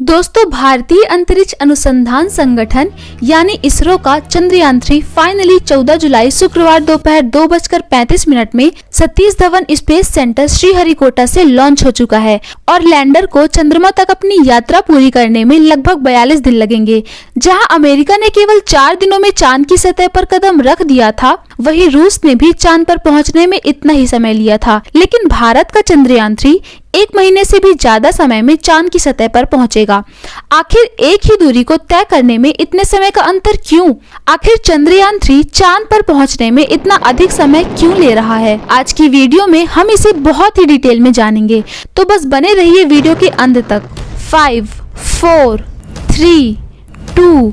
दोस्तों, भारतीय अंतरिक्ष अनुसंधान संगठन यानी इसरो का चंद्रयान 3 फाइनली 14 जुलाई शुक्रवार दोपहर 2:35 में सतीश धवन स्पेस सेंटर श्रीहरिकोटा से लॉन्च हो चुका है और लैंडर को चंद्रमा तक अपनी यात्रा पूरी करने में लगभग 42 दिन लगेंगे। जहां अमेरिका ने केवल 4 दिनों में चांद की सतह पर कदम रख दिया था, वहीं रूस ने भी चांद पर पहुंचने में इतना ही समय लिया था। लेकिन भारत का चंद्रयान 3 1 महीने से भी ज्यादा समय में चांद की सतह पर पहुंचेगा। आखिर एक ही दूरी को तय करने में इतने समय का अंतर क्यों? आखिर चंद्रयान 3 चांद पर पहुंचने में इतना अधिक समय क्यों ले रहा है? आज की वीडियो में हम इसे बहुत ही डिटेल में जानेंगे, तो बस बने रहिए वीडियो के अंत तक। 5, 4, 3, 2,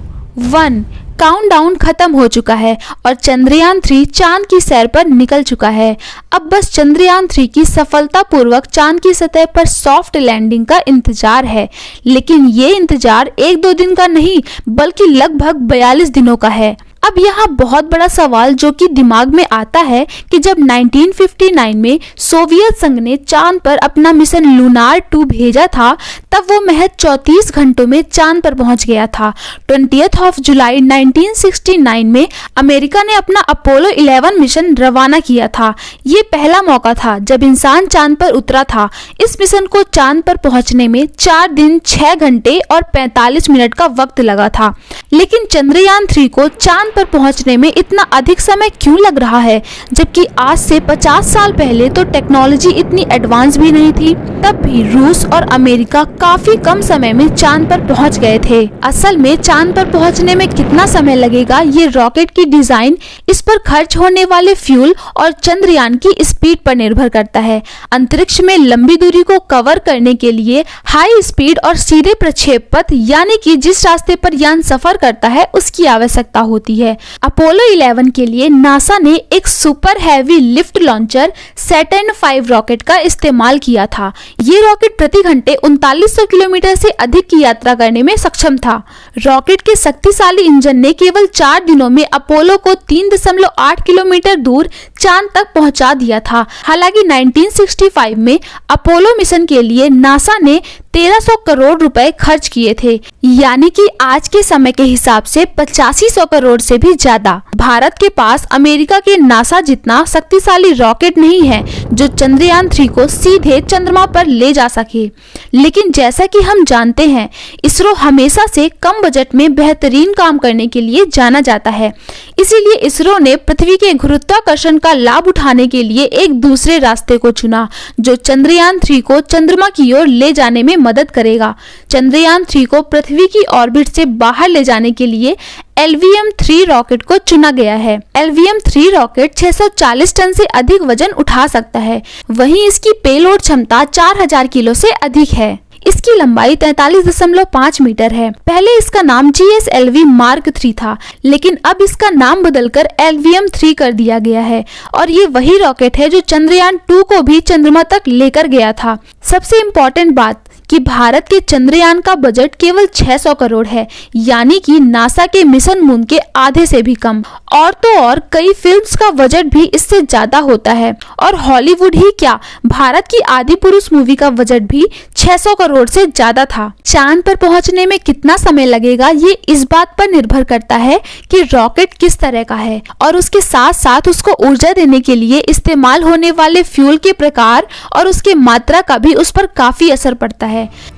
1 काउंटडाउन खत्म हो चुका है और चंद्रयान 3 चांद की सैर पर निकल चुका है। अब बस चंद्रयान 3 की सफलतापूर्वक चांद की सतह पर सॉफ्ट लैंडिंग का इंतजार है। लेकिन ये इंतजार 1-2 दिन का नहीं, बल्कि लगभग 42 दिनों का है। अब यहाँ बहुत बड़ा सवाल जो कि दिमाग में आता है कि जब 1959 में सोवियत संघ ने चांद पर अपना मिशन लूनार 2 भेजा था, तब वो महज 34 घंटों में चांद पर पहुंच गया था। 20 जुलाई 1969 में अमेरिका ने अपना अपोलो 11 मिशन रवाना किया था। ये पहला मौका था जब इंसान चांद पर उतरा था। इस मिशन को चांद पर पहुंचने में 4 दिन 6 घंटे और 45 मिनट का वक्त लगा था। लेकिन चंद्रयान 3 को चांद पर पहुंचने में इतना अधिक समय क्यों लग रहा है, जबकि आज से 50 साल पहले तो टेक्नोलॉजी इतनी एडवांस भी नहीं थी। तब भी रूस और अमेरिका काफी कम समय में चांद पर पहुंच गए थे। असल में चांद पर पहुंचने में कितना समय लगेगा, ये रॉकेट की डिजाइन, इस पर खर्च होने वाले फ्यूल और चंद्रयान की स्पीड पर निर्भर करता है। अंतरिक्ष में लंबी दूरी को कवर करने के लिए हाई स्पीड और सीधे प्रक्षेप पथ यानी कि जिस रास्ते पर यान सफर करता है उसकी आवश्यकता होती है। अपोलो 11 के लिए नासा ने एक super heavy lift launcher Saturn 5 rocket का इस्तेमाल किया था। ये रॉकेट प्रति घंटे 3900 किलोमीटर से अधिक की यात्रा करने में सक्षम था। रॉकेट के शक्तिशाली इंजन ने केवल 4 दिनों में अपोलो को 3.8 किलोमीटर दूर चांद तक पहुंचा दिया था। हालांकि 1965 में अपोलो मिशन के लिए नासा ने 1300 करोड़ रुपए खर्च किए थे, यानी कि आज के समय के हिसाब से 8500 करोड़ से भी ज्यादा। भारत के पास अमेरिका के नासा जितना शक्तिशाली रॉकेट नहीं है जो चंद्रयान 3 को सीधे चंद्रमा पर ले जा सके। लेकिन जैसा कि हम जानते हैं, इसरो हमेशा से कम बजट में बेहतरीन काम करने के लिए जाना जाता है। इसीलिए इसरो ने पृथ्वी के गुरुत्वाकर्षण का लाभ उठाने के लिए एक दूसरे रास्ते को चुना जो चंद्रयान 3 को चंद्रमा की ओर ले जाने में मदद करेगा। चंद्रयान 3 को पृथ्वी की ऑर्बिट से बाहर ले जाने के लिए LVM-3 रॉकेट को चुना गया है। LVM-3 रॉकेट 640 टन से अधिक वजन उठा सकता है। वहीं इसकी पेलोड क्षमता 4000 किलो से अधिक है। इसकी लंबाई 43.5 मीटर है। पहले इसका नाम GSLV Mark 3 था, लेकिन अब इसका नाम बदलकर LVM-3 कर दिया गया है और ये वही रॉकेट है जो चंद्रयान 2 को भी चंद्रमा तक लेकर गया था। सबसे इम्पोर्टेंट बात कि भारत के चंद्रयान का बजट केवल 600 करोड़ है, यानी कि नासा के मिशन मून के आधे से भी कम। और तो और कई फिल्म्स का बजट भी इससे ज्यादा होता है। और हॉलीवुड ही क्या, भारत की आदि पुरुष मूवी का बजट भी 600 करोड़ से ज्यादा था। चांद पर पहुंचने में कितना समय लगेगा, ये इस बात पर निर्भर करता है कि रॉकेट किस तरह का है और उसके साथ साथ उसको ऊर्जा देने के लिए इस्तेमाल होने वाले फ्यूल के प्रकार और उसके मात्रा का भी उस पर काफी असर पड़ता है।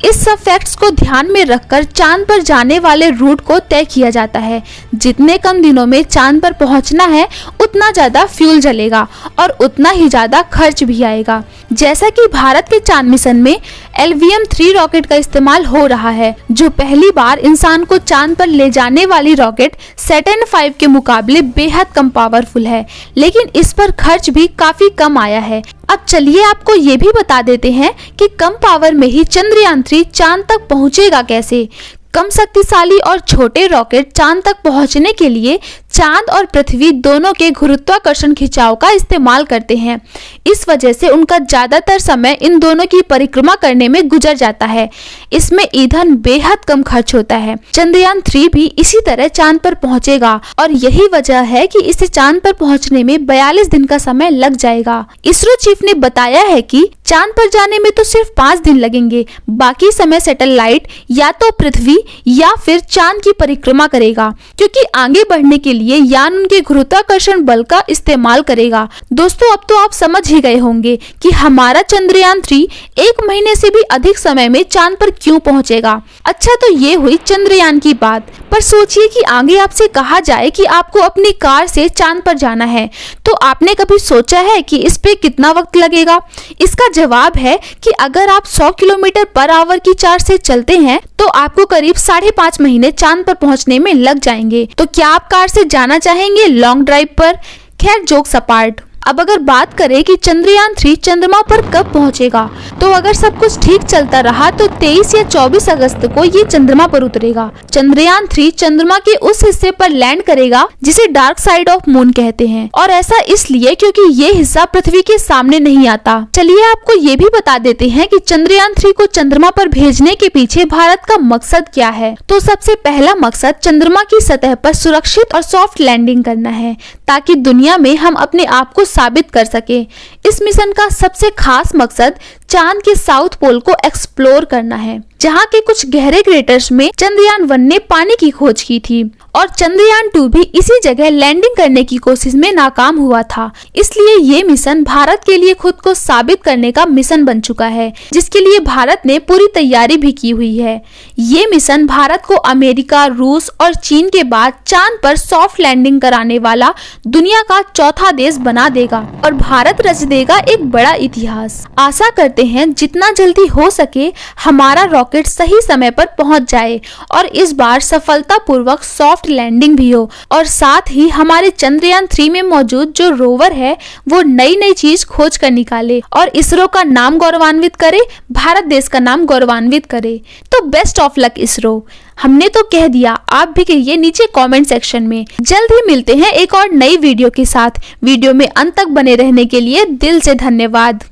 इस सब फैक्ट्स को ध्यान में रखकर चांद पर जाने वाले रूट को तय किया जाता है। जितने कम दिनों में चांद पर पहुंचना है, उतना ज्यादा फ्यूल जलेगा और उतना ही ज्यादा खर्च भी आएगा। जैसा कि भारत के चांद मिशन में LVM-3 रॉकेट का इस्तेमाल हो रहा है, जो पहली बार इंसान को चांद पर ले जाने वाली रॉकेट सैटर्न 5 के मुकाबले बेहद कम पावरफुल है, लेकिन इस पर खर्च भी काफी कम आया है। अब चलिए आपको ये भी बता देते हैं कि कम पावर में ही चंद्रयान 3 चांद तक पहुंचेगा कैसे। कम शक्तिशाली और छोटे रॉकेट चांद तक पहुंचने के लिए चांद और पृथ्वी दोनों के गुरुत्वाकर्षण खिंचाव का इस्तेमाल करते हैं। इस वजह से उनका ज्यादातर समय इन दोनों की परिक्रमा करने में गुजर जाता है। इसमें ईंधन बेहद कम खर्च होता है। चंद्रयान 3 भी इसी तरह चांद पर पहुंचेगा और यही वजह है कि इसे चांद पर पहुंचने में 42 दिन का समय लग जाएगा। इसरो चीफ ने बताया है कि चांद पर जाने में तो सिर्फ 5 दिन लगेंगे, बाकी समय सैटेलाइट या तो पृथ्वी या फिर चांद की परिक्रमा करेगा, क्योंकि आगे बढ़ने के लिए यान उनके गुरुत्वाकर्षण बल का इस्तेमाल करेगा। दोस्तों, अब तो आप समझ ही गए होंगे कि हमारा चंद्रयान 3 1 महीने से भी अधिक समय में चांद पर क्यों पहुंचेगा। अच्छा, तो ये हुई चंद्रयान की बात, पर सोचिए कि आगे आपसे कहा जाए कि आपको अपनी कार से चांद पर जाना है, तो आपने कभी सोचा है कि इस पे कितना वक्त लगेगा? इसका जवाब है कि अगर आप 100 किलोमीटर पर आवर की 4 से चलते हैं तो आपको करीब 5.5 महीने चांद पर पहुंचने में लग जाएंगे। तो क्या आप कार से जाना चाहेंगे लॉन्ग ड्राइव पर? खैर, जोक्स अपार्ट, अब अगर बात करें कि चंद्रयान 3 चंद्रमा पर कब पहुंचेगा, तो अगर सब कुछ ठीक चलता रहा तो 23 या 24 अगस्त को ये चंद्रमा पर उतरेगा। चंद्रयान 3 चंद्रमा के उस हिस्से पर लैंड करेगा जिसे डार्क साइड ऑफ मून कहते हैं, और ऐसा इसलिए क्योंकि ये हिस्सा पृथ्वी के सामने नहीं आता। चलिए आपको ये भी बता देते हैं कि चंद्रयान 3 को चंद्रमा पर भेजने के पीछे भारत का मकसद क्या है। तो सबसे पहला मकसद चंद्रमा की सतह पर सुरक्षित और सॉफ्ट लैंडिंग करना है, ताकि दुनिया में हम अपने आप को साबित कर सके। इस मिशन का सबसे खास मकसद चांद के साउथ पोल को एक्सप्लोर करना है, जहां के कुछ गहरे क्रेटर्स में चंद्रयान 1 ने पानी की खोज की थी, और चंद्रयान 2 भी इसी जगह लैंडिंग करने की कोशिश में नाकाम हुआ था। इसलिए ये मिशन भारत के लिए खुद को साबित करने का मिशन बन चुका है, जिसके लिए भारत ने पूरी तैयारी भी की हुई है। ये मिशन भारत को अमेरिका, रूस और चीन के बाद चांद पर सॉफ्ट लैंडिंग कराने वाला दुनिया का चौथा देश बना देगा और भारत रच देगा एक बड़ा इतिहास। आशा करते हैं जितना जल्दी हो सके हमारा रॉकेट सही समय पर पहुंच जाए और इस बार सफलतापूर्वक सॉफ्ट लैंडिंग भी हो, और साथ ही हमारे चंद्रयान 3 में मौजूद जो रोवर है वो नई नई चीज खोज कर निकाले और इसरो का नाम गौरवान्वित करे, भारत देश का नाम गौरवान्वित करे। तो बेस्ट ऑफ लक इसरो। हमने तो कह दिया, आप भी कहिए नीचे कमेंट सेक्शन में। जल्द ही मिलते हैं एक और नई वीडियो के साथ। वीडियो में अंत तक बने रहने के लिए दिल से धन्यवाद।